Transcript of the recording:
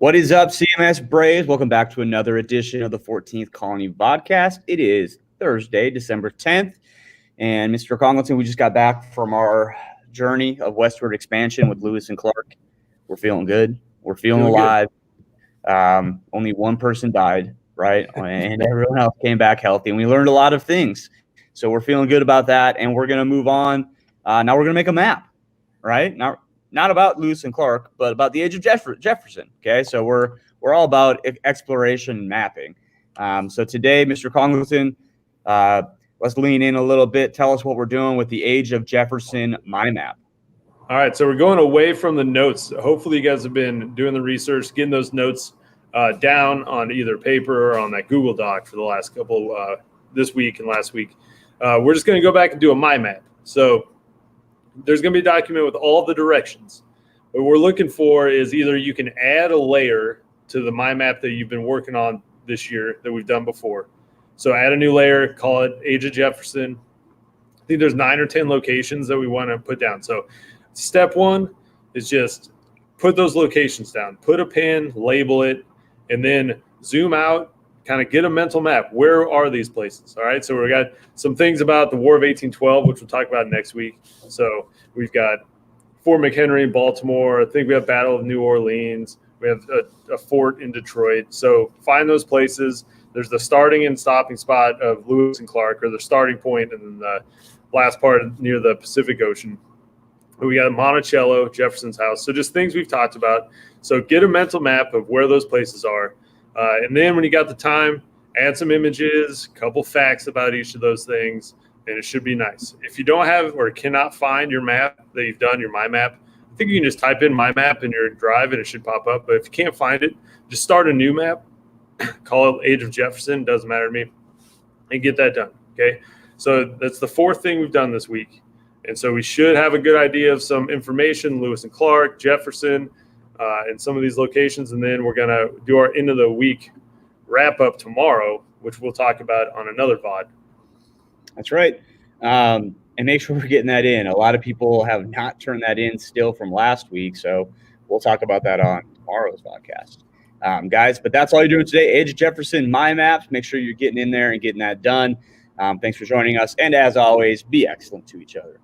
What is up, CMS Braves? Welcome back to another edition of the 14th Colony Vodcast. It is Thursday, December 10th. And Mr. Congleton, we just got back from our journey of westward expansion with Lewis and Clark. We're feeling good. We're feeling alive. Only one person died, right? And everyone else came back healthy. And we learned a lot of things. So we're feeling good about that. And we're going to move on. Now we're going to make a map, right? Not about Lewis and Clark, but about the age of Jefferson. Okay, so we're all about exploration and mapping. So today, Mr. Congleton, let's lean in a little bit. Tell us what we're doing with the age of Jefferson My Map. All right, so we're going away from the notes. Hopefully, you guys have been doing the research, getting those notes down on either paper or on that Google Doc for the last couple this week and last week. We're just going to go back and do a My Map. So there's going to be a document with all the directions. What we're looking for is either you can add a layer to the My Map that you've been working on this year that we've done before. So add a new layer, call it Age of Jefferson. I think there's 9 or 10 locations that we want to put down. So step one is just put those locations down, put a pin, label it, and then zoom out, kind of get a mental map. Where are these places? All right. So we got some things about the War of 1812, which we'll talk about next week. So we've got Fort McHenry in Baltimore. I think we have Battle of New Orleans. We have a fort in Detroit. So find those places. There's the starting and stopping spot of Lewis and Clark, or the starting point, and then the last part near the Pacific Ocean. We got Monticello, Jefferson's house. So just things we've talked about. So get a mental map of where those places are. And then when you got the time, add some images, a couple facts about each of those things, and it should be nice. If you don't have or cannot find your map that you've done, your My Map, I think you can just type in My Map in your drive and it should pop up. But if you can't find it, just start a new map, call it Age of Jefferson, doesn't matter to me, and get that done, okay? So that's the fourth thing we've done this week. And so we should have a good idea of some information, Lewis and Clark, Jefferson, and some of these locations. And then we're going to do our end of the week wrap up tomorrow, which we'll talk about on another VOD. That's right. And make sure we're getting that in. A lot of people have not turned that in still from last week. So we'll talk about that on tomorrow's podcast. Guys, but that's all you're doing today. Age of Jefferson, My Maps. Make sure you're getting in there and getting that done. Thanks for joining us. And as always, be excellent to each other.